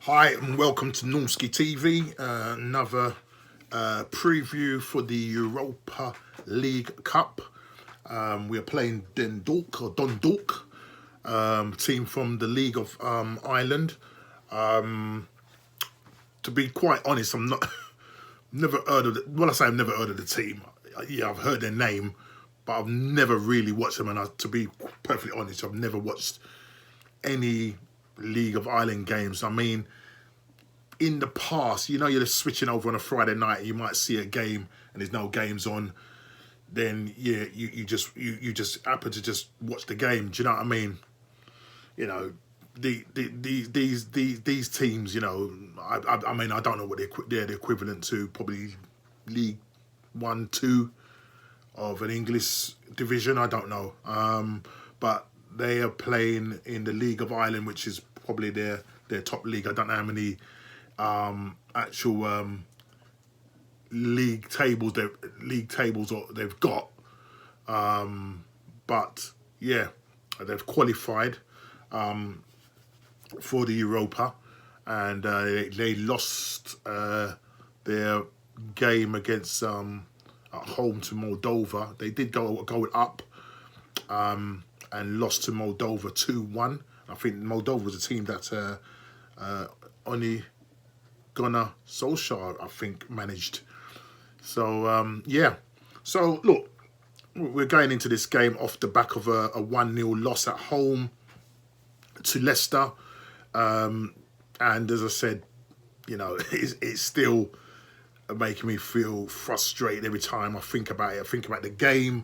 Hi and welcome to Normski TV. Another preview for the Europa League Cup. We are playing Dundalk, team from the League of Ireland. To be quite honest, I'm not never heard of well, I say I've never heard of the team. Yeah, I've heard their name, but I've never really watched them. And to be perfectly honest, I've never watched any League of Ireland games. I mean, in the past, you're just switching over on a Friday night. You might see a game and there's no games on. Then yeah, you just happen to just watch the game. Do you know what I mean? You know, these teams. I mean, I don't know what they're the equivalent to. Probably League 1, 2 of an English division. I don't know. But they are playing in the League of Ireland, which is probably their top league. I don't know how many actual league tables they've got, but yeah, they've qualified for the Europa, and they lost their game against at home to Moldova. They did go up and lost to Moldova 2-1. I think Moldova was a team that only Gunnar Solskjaer, I think, managed. So, yeah. So, look, we're going into this game off the back of a 1-0 loss at home to Leicester. And as I said, it's still making me feel frustrated every time I think about it. I think about the game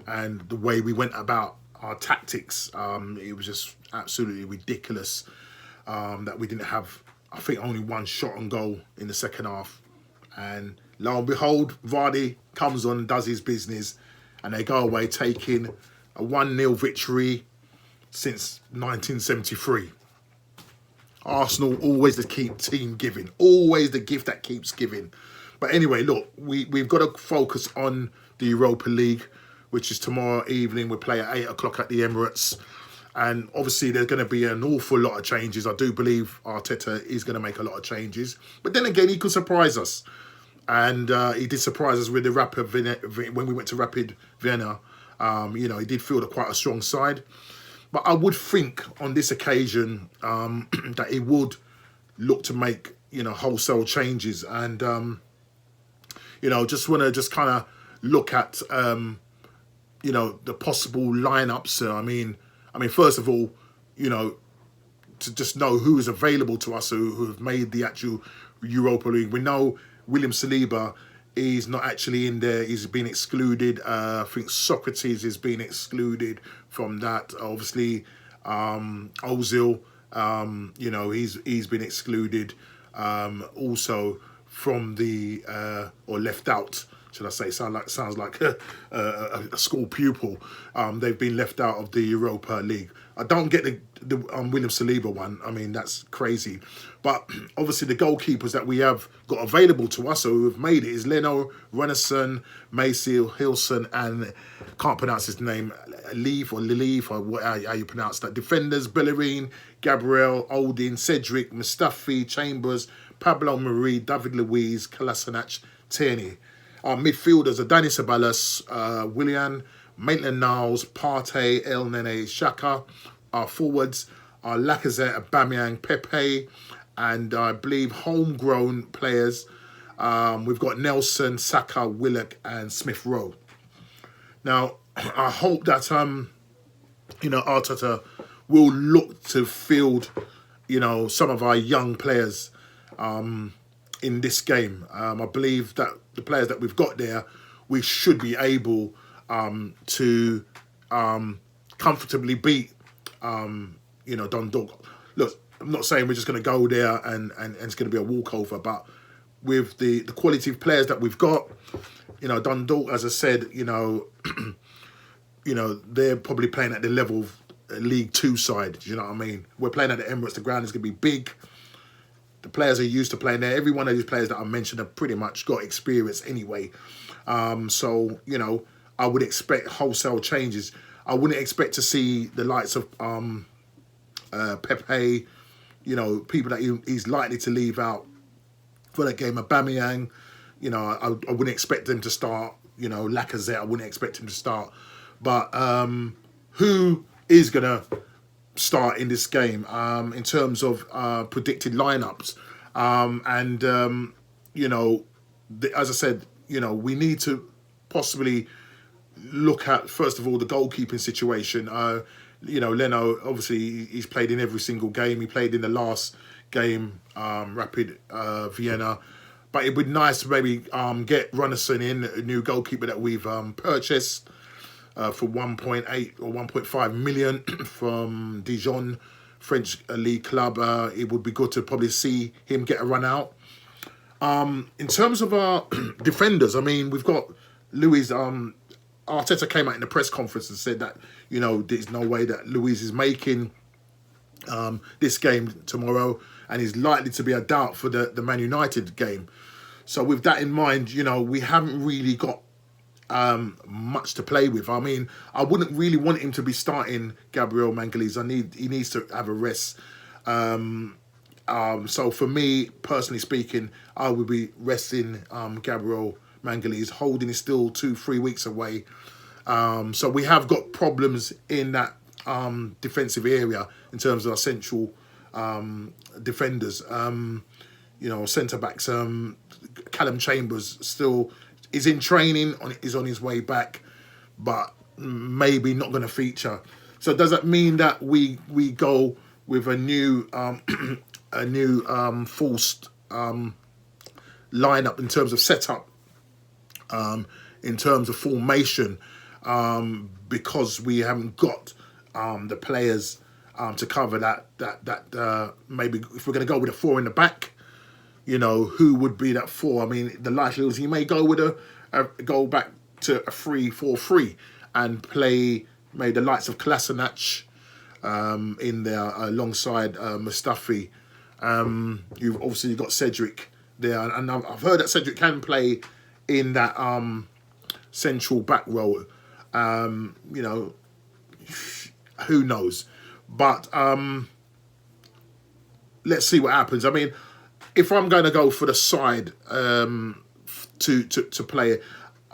and the way we went about our tactics. It was just absolutely ridiculous that we didn't have, I think, only one shot on goal in the second half. And lo and behold, Vardy comes on and does his business, and they go away taking a 1-0 victory since 1973. Arsenal, always the team giving. Always the gift that keeps giving. But anyway, look, we've got to focus on the Europa League, which is tomorrow evening. We play at 8 o'clock at the Emirates. And obviously there's going to be an awful lot of changes. I do believe Arteta is going to make a lot of changes. But then again, he could surprise us. And he did surprise us with the when we went to Rapid Vienna. He did field quite a strong side. But I would think on this occasion that he would look to make, wholesale changes. And, just want to just kind of look at, the possible lineups. I mean, first of all, to just know who is available to us who have made the actual Europa League. We know William Saliba is not actually in there. He's been excluded. I think Socrates has been excluded from that. Obviously, Ozil, he's been excluded also from the, or left out, should I say. Sounds like a school pupil. They've been left out of the Europa League. I don't get the William Saliba one. I mean, that's crazy. But obviously the goalkeepers that we have got available to us who have made it is Leno, Renison, Macy, Hilson, and can't pronounce his name, Leaf or Lilief, or how you pronounce that. Defenders, Bellerin, Gabriel, Oldin, Cedric, Mustafi, Chambers, Pablo Marie, David Luiz, Kolasinac, Tierney. Our midfielders are Danny Ceballos, Willian, Maitland-Niles, Partey, El Nene, Xhaka. Our forwards are Lacazette, Aubameyang, Pepe, and I believe homegrown players. We've got Nelson, Saka, Willock, and Smith Rowe. Now, I hope that Arteta will look to field, some of our young players in this game. I believe that the players that we've got there, we should be able to comfortably beat, Dundalk. Look, I'm not saying we're just going to go there and it's going to be a walkover, but with the quality of players that we've got, Dundalk, as I said, they're probably playing at the level of League 2 side. Do you know what I mean? We're playing at the Emirates. The ground is going to be big. The players are used to playing there. Every one of these players that I mentioned have pretty much got experience anyway. So, I would expect wholesale changes. I wouldn't expect to see the likes of Pepe, people that he's likely to leave out for that game. Aubameyang, I wouldn't expect him to start. Lacazette, I wouldn't expect him to start. But who is going to start in this game in terms of predicted lineups? As I said, we need to possibly look at, first of all, the goalkeeping situation. Leno, obviously, he's played in every single game. He played in the last game, Rapid Vienna. But it would be nice to maybe get Runnison in, a new goalkeeper that we've purchased for 1.8 or 1.5 million from Dijon, French league club. It would be good to probably see him get a run out. In terms of our defenders, we've got Luis. Arteta came out in the press conference and said that, there's no way that Luis is making this game tomorrow, and he's likely to be a doubt for the Man United game. So with that in mind, we haven't really got much to play with. I wouldn't really want him to be starting Gabriel Magalhaes. He needs to have a rest. So for me, personally speaking, I would be resting Gabriel Magalhaes. Holding is still 2-3 weeks away. So we have got problems in that defensive area in terms of our central defenders. Centre-backs. Callum Chambers still is in training, is on his way back, but maybe not going to feature. So does that mean that we go with a new forced lineup in terms of setup, in terms of formation, because we haven't got the players to cover that maybe if we're going to go with a 4 in the back, who would be that 4? The likelihood is he may go with go back to a 3-4-3 and play maybe the likes of Kolasinac in there alongside Mustafi. You've obviously got Cedric there, and I've heard that Cedric can play in that central back role. Who knows? But let's see what happens. If I'm going to go for the side to play,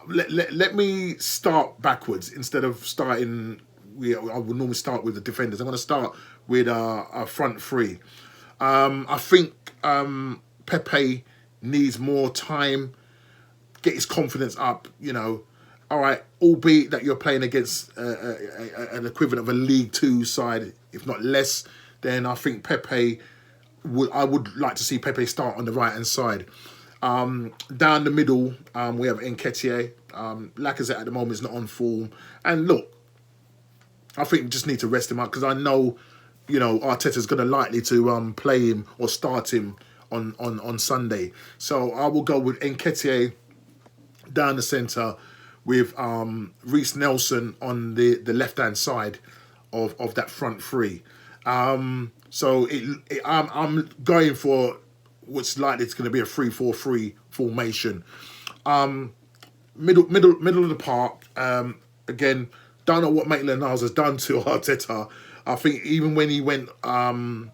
let me start backwards instead of starting. I would normally start with the defenders. I'm going to start with our front three. I think Pepe needs more time, get his confidence up. All right, albeit that you're playing against an equivalent of a League Two side, if not less, then I think I would like to see Pepe start on the right-hand side. Down the middle, we have Nketiah. Lacazette at the moment is not on form. And look, I think we just need to rest him out because I know, Arteta's going to likely to play him or start him on Sunday. So I will go with Nketiah down the centre with Reece Nelson on the left-hand side of that front three. So I'm going for what's likely it's going to be a 3-4-3 formation. Middle of the park. Again, don't know what Maitland-Niles has done to Arteta. I think even when he went to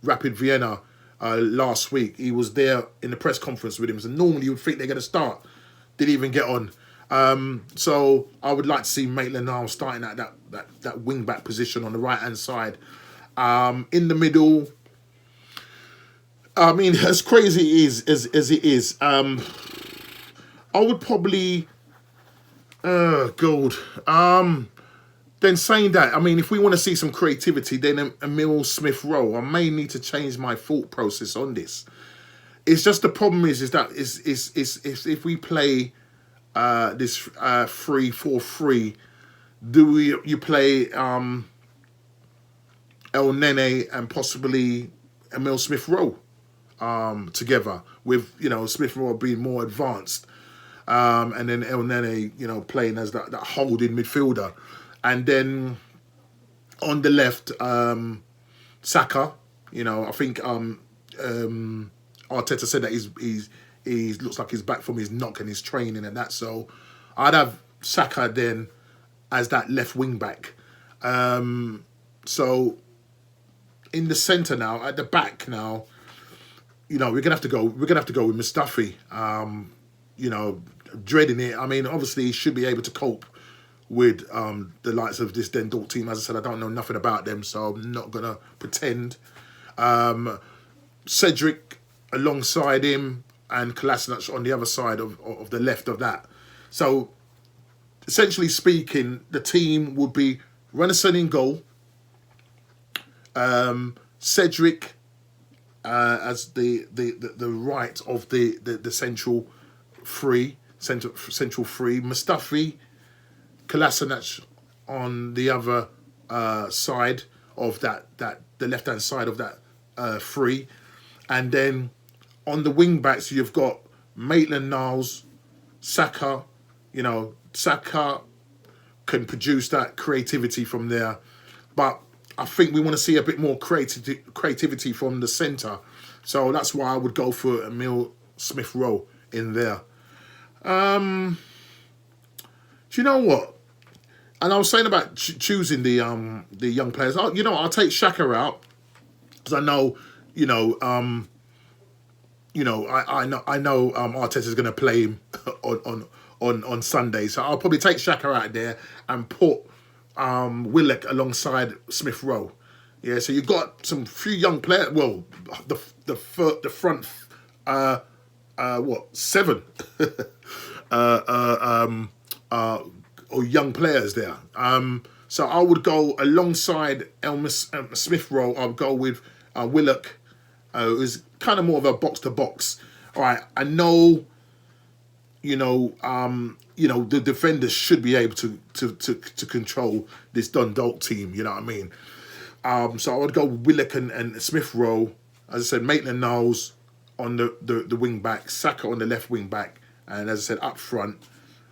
Rapid Vienna last week, he was there in the press conference with him. So normally you would think they're going to start. Didn't even get on. So I would like to see Maitland-Niles starting at that wing-back position on the right-hand side. In the middle, as crazy as it is, I would probably... Then saying that, if we want to see some creativity, then Emile Smith-Rowe, I may need to change my thought process on this. It's just the problem is that if we play this 3-4-3, you play El Nene and possibly Emile Smith-Rowe together with Smith-Rowe being more advanced, and then El Nene playing as that holding midfielder, and then on the left Saka. I think Arteta said that he looks like he's back from his knock and his training and that. So I'd have Saka then as that left wing back. So in the centre now, at the back now, you know, we're gonna have to go. We're gonna have to go with Mustafi. You know, dreading it. I mean, obviously, he should be able to cope with the likes of this Dundalk team. As I said, I don't know nothing about them, so I'm not gonna pretend. Cedric alongside him and Kolasinac on the other side of the left of that. So, essentially speaking, the team would be Renison in goal, Cedric as the right of the central three, central three, Mustafi, Kolasinac on the other side of that the left hand side of that three, and then on the wing backs you've got Maitland-Niles, Saka. You know, Saka can produce that creativity from there, but I think we want to see a bit more creativity from the centre. So that's why I would go for Emil Smith-Rowe in there. Do you know what? And I was saying about choosing the young players. You know, I'll take Xhaka out because I know, I know Arteta's going to play him on Sunday, so I'll probably take Xhaka out there and put Willock alongside Smith-Rowe. Yeah, so you've got some few young players. Well, the front seven or young players there. So I would go alongside Smith-Rowe. I'll go with Willock, who's kind of more of a box to box. All right, I know. The defenders should be able to control this Dundalk team. You know what I mean? So I would go Willock and Smith-Rowe. As I said, Maitland-Niles on the wing back, Saka on the left wing back, and as I said, up front,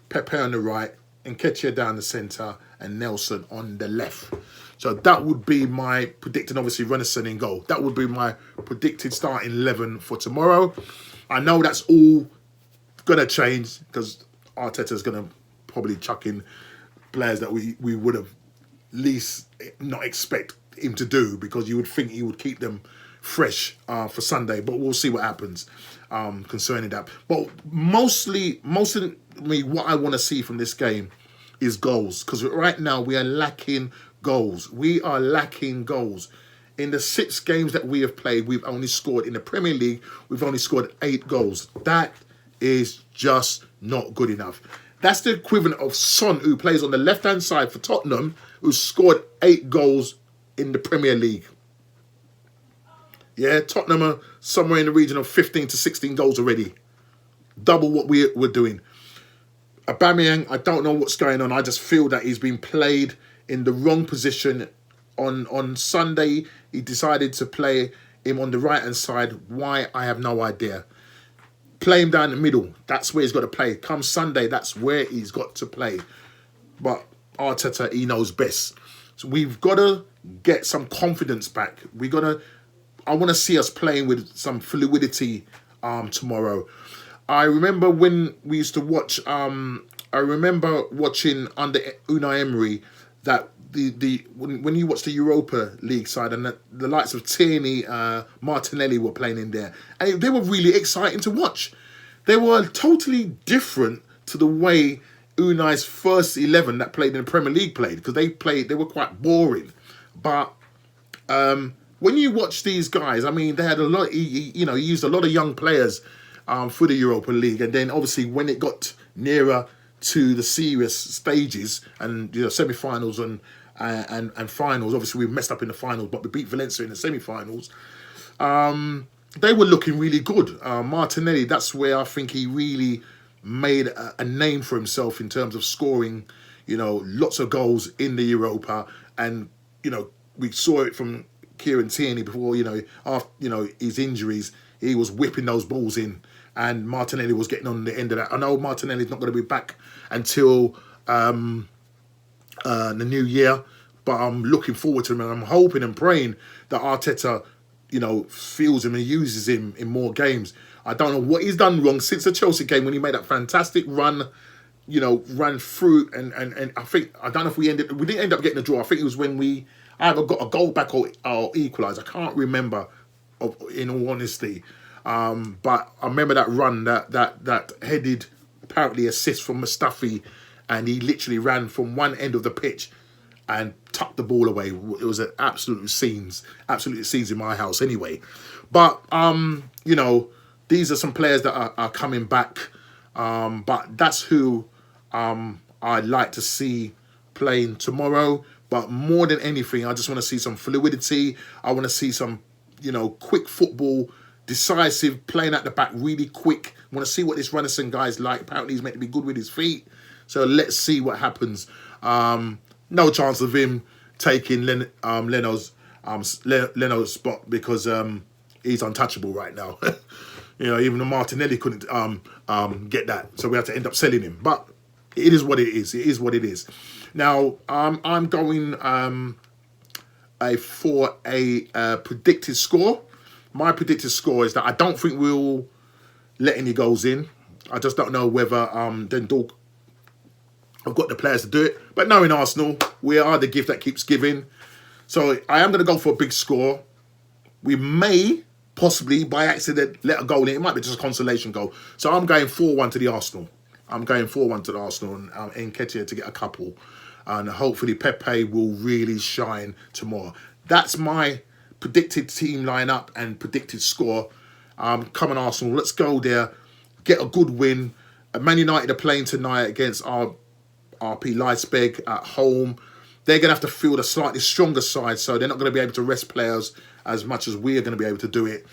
Pepe on the right, Nketiah down the centre, and Nelson on the left. So that would be my predicted, obviously, Renison in goal. That would be my predicted starting 11 for tomorrow. I know that's all going to change because Arteta's going to probably chuck in players that we would have least not expect him to do, because you would think he would keep them fresh for Sunday, but we'll see what happens concerning that. But mostly what I want to see from this game is goals, because right now we are lacking goals. We are lacking goals. In the 6 games that we have played, we've only scored, in the Premier League, we've only scored 8 goals. That is just not good enough. That's the equivalent of Son, who plays on the left-hand side for Tottenham, who scored 8 goals in the Premier League. Yeah, Tottenham are somewhere in the region of 15 to 16 goals already. Double what we're doing. Aubameyang, I don't know what's going on. I just feel that he's been played in the wrong position. On Sunday, he decided to play him on the right-hand side. Why? I have no idea. Play him down the middle. That's where he's got to play. Come Sunday, that's where he's got to play. But Arteta, he knows best. So we've got to get some confidence back. I want to see us playing with some fluidity tomorrow. I remember when we used to watch. I remember watching under Unai Emery that when you watch the Europa League side, and the likes of Tierney, Martinelli were playing in there, and they were really exciting to watch. They were totally different to the way Unai's first 11 that played in the Premier League played, because they were quite boring. But when you watch these guys, I mean, they had a lot. He used a lot of young players for the Europa League, and then obviously when it got nearer to the serious stages and semi-finals and finals, obviously we messed up in the finals, but we beat Valencia in the semi-finals. They were looking really good. Martinelli, that's where I think he really made a name for himself in terms of scoring, lots of goals in the Europa, and we saw it from Kieran Tierney before, after his injuries, he was whipping those balls in, and Martinelli was getting on the end of that. I know Martinelli's not going to be back until the new year, but I'm looking forward to him, and I'm hoping and praying that Arteta, feels him and uses him in more games. I don't know what he's done wrong since the Chelsea game when he made that fantastic run, ran through, and I don't know if we didn't end up getting a draw. I think it was when we I either got a goal back or equalised. I can't remember, in all honesty. But I remember that run, that headed, apparently assist from Mustafi, and he literally ran from one end of the pitch and tucked the ball away. It was an absolute scenes in my house anyway. But you know, these are some players that are coming back. But that's who I'd like to see playing tomorrow. But more than anything, I just want to see some fluidity. I want to see some, you know, quick football, decisive, playing at the back really quick. I want to see what this Runnison guy's like. Apparently he's meant to be good with his feet. So let's see what happens. No chance of him taking Leno's spot, because he's untouchable right now. You know, even Martinelli couldn't get that, so we had to end up selling him. But it is what it is. It is what it is. Now I'm going for a predicted score. My predicted score is that I don't think we'll let any goals in. I just don't know whether Dundalk have got the players to do it. But knowing Arsenal, we are the gift that keeps giving. So I am going to go for a big score. We may possibly, by accident, let a goal in. It might be just a consolation goal. So I'm going 4-1 to the Arsenal. I'm going 4-1 to the Arsenal, and Nketiah to get a couple. And hopefully Pepe will really shine tomorrow. That's my predicted team lineup and predicted score. Come on, Arsenal. Let's go there. Get a good win. Man United are playing tonight against RP Leipzig at home. They're going to have to field a slightly stronger side, so they're not going to be able to rest players as much as we are going to be able to do it.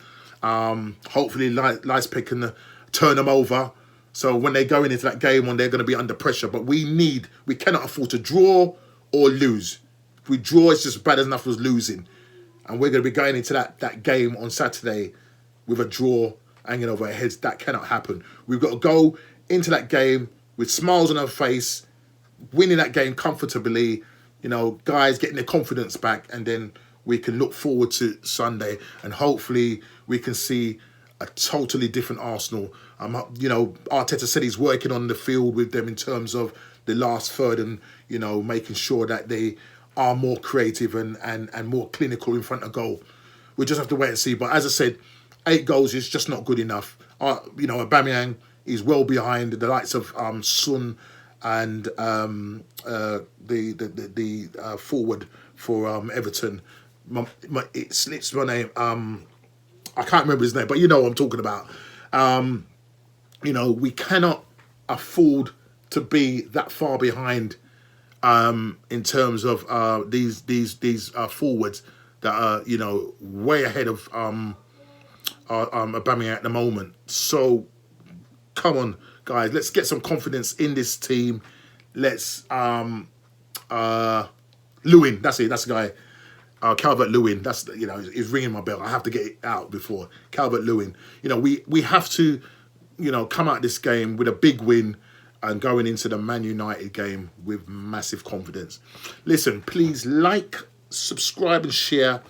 Hopefully Leipzig can turn them over. So when they're going into that game, when they're going to be under pressure. But we cannot afford to draw or lose. If we draw, it's just bad enough as losing. And we're going to be going into that game on Saturday with a draw hanging over our heads. That cannot happen. We've got to go into that game with smiles on our face, winning that game comfortably, you know, guys getting their confidence back, and then we can look forward to Sunday, and hopefully we can see a totally different Arsenal. You know, Arteta said he's working on the field with them in terms of the last third, and, you know, making sure that they are more creative and more clinical in front of goal. We just have to wait and see. But as I said, 8 goals is just not good enough. You know, Aubameyang is well behind the likes of Son and the forward for Everton. It slips my name. I can't remember his name, but you know what I'm talking about. You know, we cannot afford to be that far behind in terms of these forwards that are, you know, way ahead of Aubameyang at the moment. So come on, guys, let's get some confidence in this team. Let's Lewin, that's it, that's the guy. Calvert-Lewin, that's, you know, he's ringing my bell. I have to get it out before. Calvert-Lewin. You know, we have to, you know, come out this game with a big win and going into the Man United game with massive confidence. Listen, please like, subscribe and share,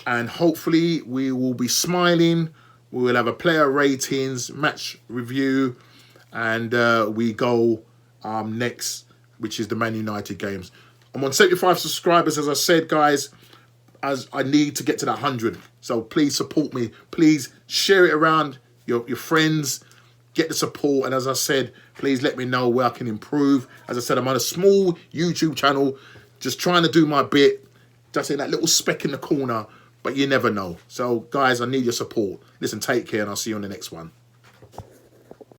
and hopefully we will be smiling. We will have a player ratings, match review, and we go next, which is the Man United games. I'm on 75 subscribers, as I said, guys, as I need to get to that 100. So please support me. Please share it around your friends. Get the support. And as I said, please let me know where I can improve. As I said, I'm on a small YouTube channel, just trying to do my bit. Just in that little speck in the corner. But you never know. So, guys, I need your support. Listen, take care, and I'll see you on the next one.